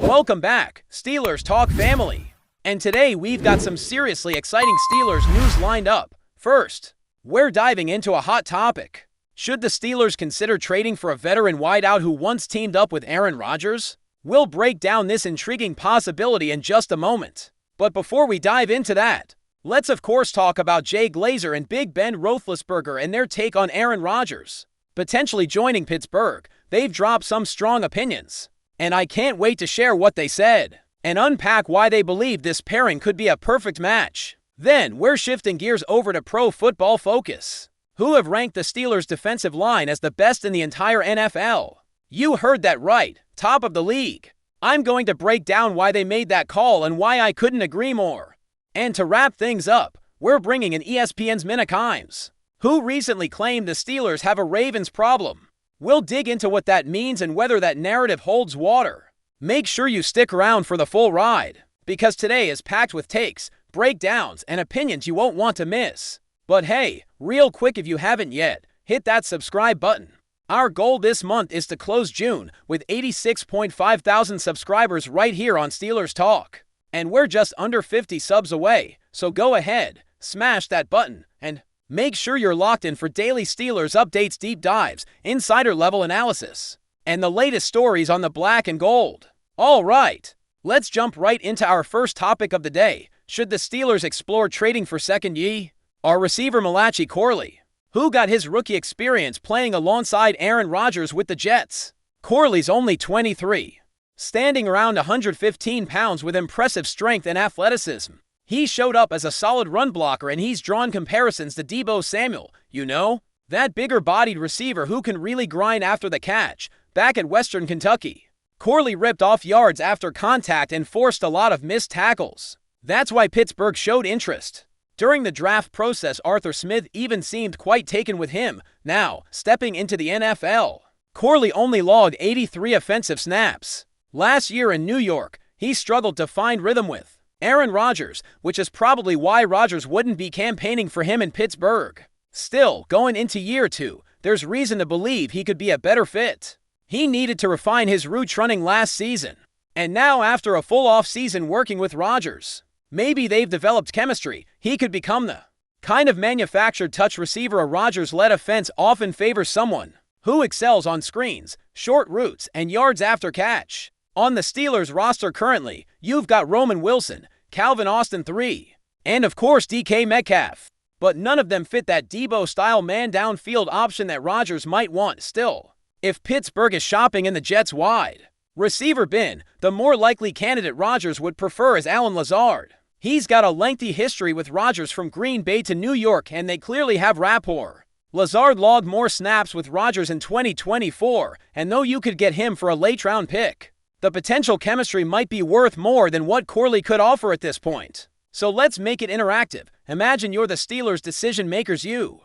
Welcome back, Steelers Talk family. And today we've got some seriously exciting Steelers news lined up. First, we're diving into a hot topic. Should the Steelers consider trading for a veteran wideout who once teamed up with Aaron Rodgers? We'll break down this intriguing possibility in just a moment. But before we dive into that, let's of course talk about Jay Glazer and Big Ben Roethlisberger and their take on Aaron Rodgers potentially joining Pittsburgh. They've dropped some strong opinions, and I can't wait to share what they said and unpack why they believe this pairing could be a perfect match. Then, we're shifting gears over to Pro Football Focus, who have ranked the Steelers' defensive line as the best in the entire NFL. You heard that right, top of the league. I'm going to break down why they made that call and why I couldn't agree more. And to wrap things up, we're bringing in ESPN's Mina Kimes, who recently claimed the Steelers have a Ravens problem. We'll dig into what that means and whether that narrative holds water. Make sure you stick around for the full ride, because today is packed with takes, breakdowns, and opinions you won't want to miss. But hey, real quick, if you haven't yet, hit that subscribe button. Our goal this month is to close June with 86.5 thousand subscribers right here on Steelers Talk. And we're just under 50 subs away, so go ahead, smash that button, and make sure you're locked in for daily Steelers updates, deep dives, insider-level analysis, and the latest stories on the black and gold. All right, let's jump right into our first topic of the day. Should the Steelers explore trading for second year? Our receiver Malachi Corley, who got his rookie experience playing alongside Aaron Rodgers with the Jets. Corley's only 23, standing around 115 pounds with impressive strength and athleticism. He showed up as a solid run blocker, and he's drawn comparisons to Deebo Samuel, that bigger-bodied receiver who can really grind after the catch, back at Western Kentucky. Corley ripped off yards after contact and forced a lot of missed tackles. That's why Pittsburgh showed interest. During the draft process, Arthur Smith even seemed quite taken with him. Now, stepping into the NFL, Corley only logged 83 offensive snaps. Last year in New York, he struggled to find rhythm with Aaron Rodgers, which is probably why Rodgers wouldn't be campaigning for him in Pittsburgh. Still, going into year 2, there's reason to believe he could be a better fit. He needed to refine his route running last season, and now after a full off-season working with Rodgers, maybe they've developed chemistry. He could become the kind of manufactured touch receiver a Rodgers-led offense often favors, someone who excels on screens, short routes, and yards after catch. On the Steelers roster currently, you've got Roman Wilson, Calvin Austin III, and of course DK Metcalf. But none of them fit that Deebo-style man downfield option that Rodgers might want. Still, if Pittsburgh is shopping in the Jets' wide receiver bin, the more likely candidate Rodgers would prefer is Allen Lazard. He's got a lengthy history with Rodgers from Green Bay to New York, and they clearly have rapport. Lazard logged more snaps with Rodgers in 2024, and though you could get him for a late-round pick, the potential chemistry might be worth more than what Corley could offer at this point. So let's make it interactive. Imagine you're the Steelers' decision makers. You've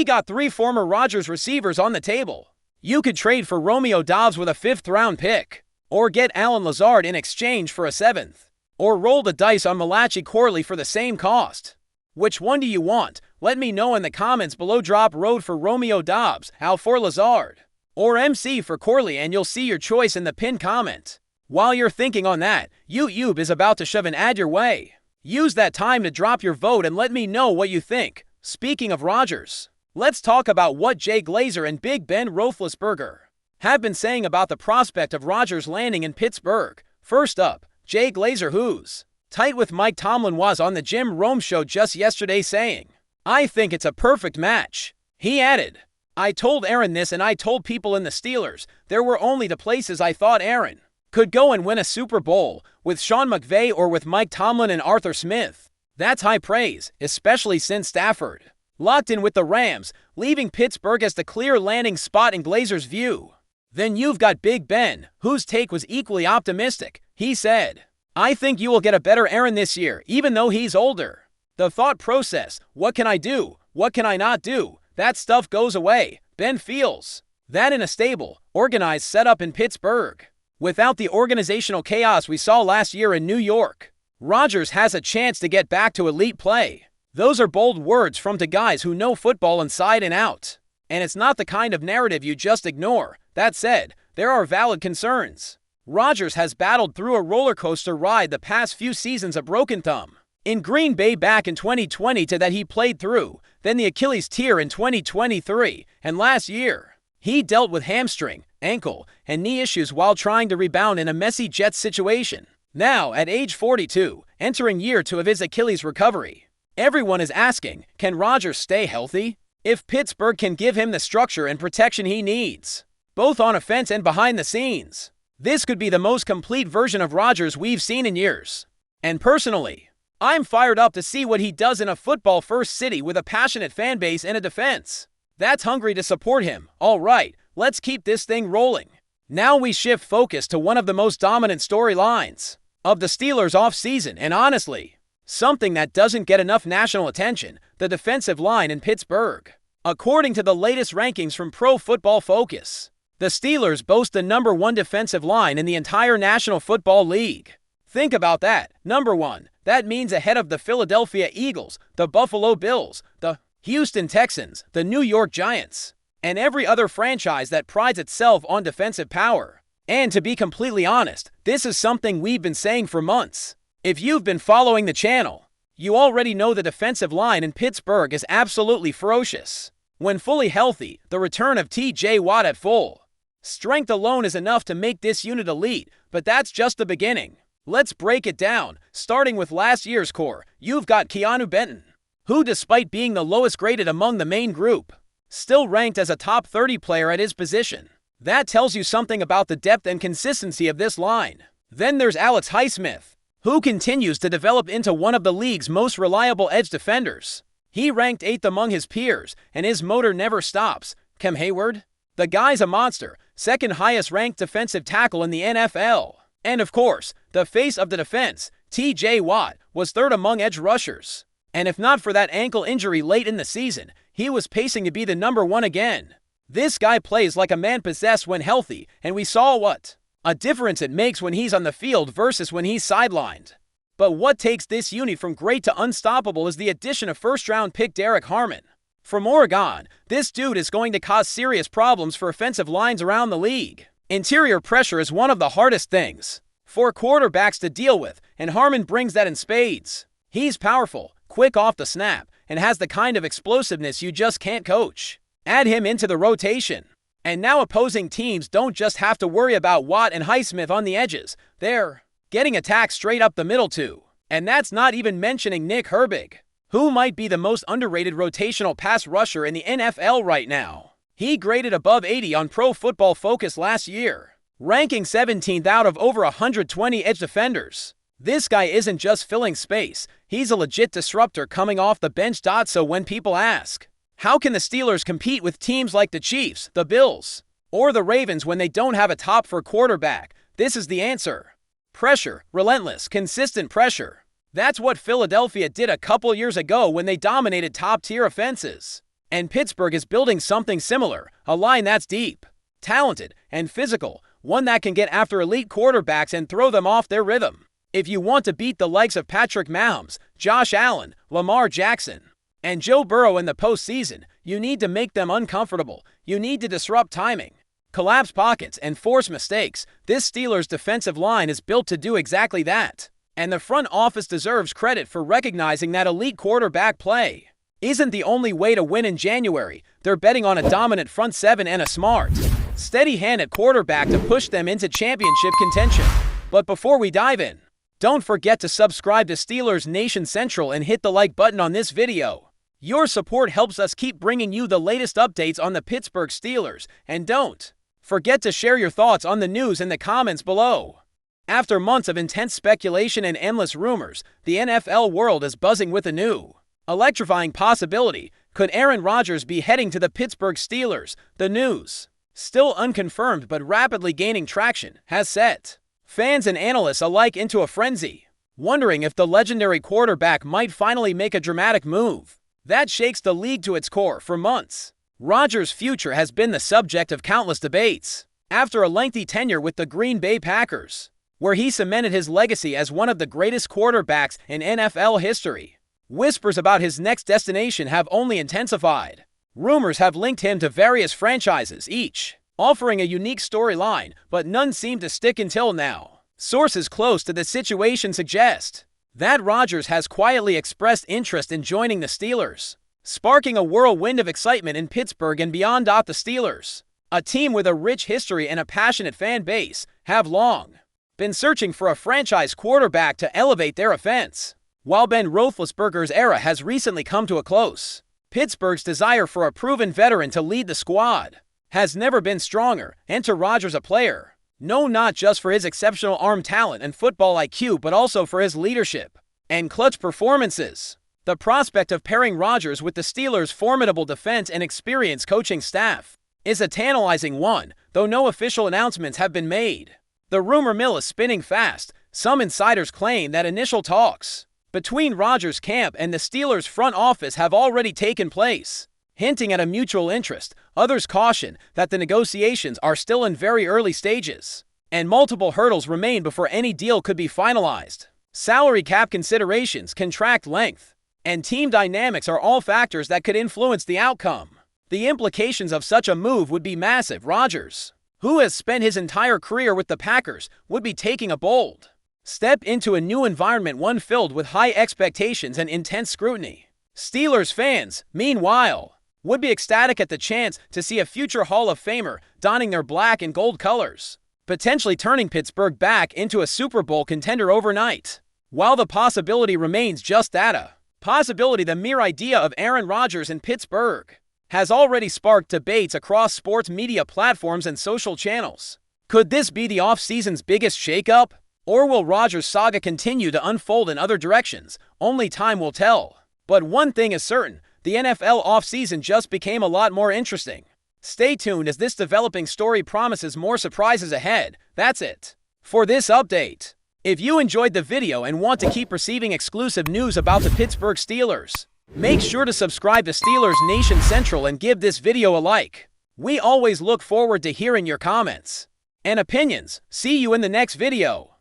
got 3 former Rodgers receivers on the table. You could trade for Romeo Doubs with a 5th-round pick, or get Allen Lazard in exchange for a 7th, or roll the dice on Malachi Corley for the same cost. Which one do you want? Let me know in the comments below. Drop road for Romeo Doubs, Al for Lazard, or MC for Corley, and you'll see your choice in the pinned comment. While you're thinking on that, YouTube is about to shove an ad your way. Use that time to drop your vote and let me know what you think. Speaking of Rodgers, let's talk about what Jay Glazer and Big Ben Roethlisberger have been saying about the prospect of Rodgers landing in Pittsburgh. First up, Jay Glazer, who's tight with Mike Tomlin, was on the Jim Rome show just yesterday saying, "I think it's a perfect match." He added, "I told Aaron this, and I told people in the Steelers there were only the places I thought Aaron could go and win a Super Bowl, with Sean McVay or with Mike Tomlin and Arthur Smith. That's high praise, especially since Stafford locked in with the Rams, leaving Pittsburgh as the clear landing spot in Glazer's view." Then you've got Big Ben, whose take was equally optimistic. He said, "I think you will get a better Aaron this year, even though he's older. The thought process, what can I do, what can I not do, that stuff goes away. Ben feels that in a stable, organized setup in Pittsburgh, without the organizational chaos we saw last year in New York, Rodgers has a chance to get back to elite play." Those are bold words from the guys who know football inside and out. And it's not the kind of narrative you just ignore. That said, there are valid concerns. Rodgers has battled through a roller coaster ride the past few seasons, a broken thumb in Green Bay back in 2020 that he played through, then the Achilles tear in 2023, and last year, he dealt with hamstring, ankle, and knee issues while trying to rebound in a messy Jets situation. Now, at age 42, entering year 2 of his Achilles recovery, everyone is asking, can Rodgers stay healthy? If Pittsburgh can give him the structure and protection he needs, both on offense and behind the scenes, this could be the most complete version of Rodgers we've seen in years. And personally, I'm fired up to see what he does in a football-first city with a passionate fan base and a defense that's hungry to support him. All right, let's keep this thing rolling. Now we shift focus to one of the most dominant storylines of the Steelers' offseason, and honestly, something that doesn't get enough national attention: the defensive line in Pittsburgh. According to the latest rankings from Pro Football Focus, the Steelers boast the number 1 defensive line in the entire National Football League. Think about that. Number 1. That means ahead of the Philadelphia Eagles, the Buffalo Bills, the Houston Texans, the New York Giants, and every other franchise that prides itself on defensive power. And to be completely honest, this is something we've been saying for months. If you've been following the channel, you already know the defensive line in Pittsburgh is absolutely ferocious. When fully healthy, the return of T.J. Watt at full strength alone is enough to make this unit elite, but that's just the beginning. Let's break it down. Starting with last year's core, you've got Keanu Benton, who, despite being the lowest graded among the main group, still ranked as a top 30 player at his position. That tells you something about the depth and consistency of this line. Then there's Alex Highsmith, who continues to develop into one of the league's most reliable edge defenders. He ranked 8th among his peers, and his motor never stops. Cam Hayward? The guy's a monster, 2nd highest ranked defensive tackle in the NFL. And of course, the face of the defense, T.J. Watt, was 3rd among edge rushers. And if not for that ankle injury late in the season, he was pacing to be the number 1 again. This guy plays like a man possessed when healthy, and we saw what a difference it makes when he's on the field versus when he's sidelined. But what takes this unit from great to unstoppable is the addition of first-round pick Derek Harmon. From Oregon, this dude is going to cause serious problems for offensive lines around the league. Interior pressure is one of the hardest things for quarterbacks to deal with, and Harmon brings that in spades. He's powerful, quick off the snap, and has the kind of explosiveness you just can't coach. Add him into the rotation, and now opposing teams don't just have to worry about Watt and Highsmith on the edges. They're getting attacked straight up the middle too. And that's not even mentioning Nick Herbig, who might be the most underrated rotational pass rusher in the NFL right now. He graded above 80 on Pro Football Focus last year, ranking 17th out of over 120 edge defenders. This guy isn't just filling space, he's a legit disruptor coming off the bench. So when people ask, how can the Steelers compete with teams like the Chiefs, the Bills, or the Ravens when they don't have a top 4 quarterback? This is the answer. Pressure, relentless, consistent pressure. That's what Philadelphia did a couple years ago when they dominated top-tier offenses. And Pittsburgh is building something similar, a line that's deep, talented, and physical, one that can get after elite quarterbacks and throw them off their rhythm. If you want to beat the likes of Patrick Mahomes, Josh Allen, Lamar Jackson, and Joe Burrow in the postseason, you need to make them uncomfortable. You need to disrupt timing, collapse pockets, and force mistakes. This Steelers defensive line is built to do exactly that. And the front office deserves credit for recognizing that elite quarterback play isn't the only way to win in January. They're betting on a dominant front seven and a smart, steady hand at quarterback to push them into championship contention. But before we dive in, don't forget to subscribe to Steelers Nation Central and hit the like button on this video. Your support helps us keep bringing you the latest updates on the Pittsburgh Steelers, and don't forget to share your thoughts on the news in the comments below. After months of intense speculation and endless rumors, the NFL world is buzzing with a new, electrifying possibility. Could Aaron Rodgers be heading to the Pittsburgh Steelers? The news, still unconfirmed but rapidly gaining traction, has set fans and analysts alike into a frenzy, wondering if the legendary quarterback might finally make a dramatic move that shakes the league to its core. For months, Rodgers' future has been the subject of countless debates. After a lengthy tenure with the Green Bay Packers, where he cemented his legacy as one of the greatest quarterbacks in NFL history, whispers about his next destination have only intensified. Rumors have linked him to various franchises, each offering a unique storyline, but none seem to stick until now. Sources close to the situation suggest that Rodgers has quietly expressed interest in joining the Steelers, sparking a whirlwind of excitement in Pittsburgh and beyond. The Steelers, a team with a rich history and a passionate fan base, have long been searching for a franchise quarterback to elevate their offense. While Ben Roethlisberger's era has recently come to a close, Pittsburgh's desire for a proven veteran to lead the squad has never been stronger. Enter Rodgers, a player known not just for his exceptional arm talent and football IQ, but also for his leadership and clutch performances. The prospect of pairing Rodgers with the Steelers' formidable defense and experienced coaching staff is a tantalizing one, though no official announcements have been made. The rumor mill is spinning fast. Some insiders claim that initial talks between Rodgers' camp and the Steelers' front office have already taken place, hinting at a mutual interest. Others caution that the negotiations are still in very early stages, and multiple hurdles remain before any deal could be finalized. Salary cap considerations, contract length, and team dynamics are all factors that could influence the outcome. The implications of such a move would be massive. Rodgers, who has spent his entire career with the Packers, would be taking a bold step into a new environment, one filled with high expectations and intense scrutiny. Steelers fans, meanwhile, would be ecstatic at the chance to see a future Hall of Famer donning their black and gold colors, potentially turning Pittsburgh back into a Super Bowl contender overnight. While the possibility remains just that, a possibility, the mere idea of Aaron Rodgers in Pittsburgh has already sparked debates across sports media platforms and social channels. Could this be the offseason's biggest shakeup? Or will Rodgers' saga continue to unfold in other directions? Only time will tell. But one thing is certain, the NFL offseason just became a lot more interesting. Stay tuned as this developing story promises more surprises ahead. That's it for this update. If you enjoyed the video and want to keep receiving exclusive news about the Pittsburgh Steelers, make sure to subscribe to Steelers Nation Central and give this video a like. We always look forward to hearing your comments and opinions. See you in the next video.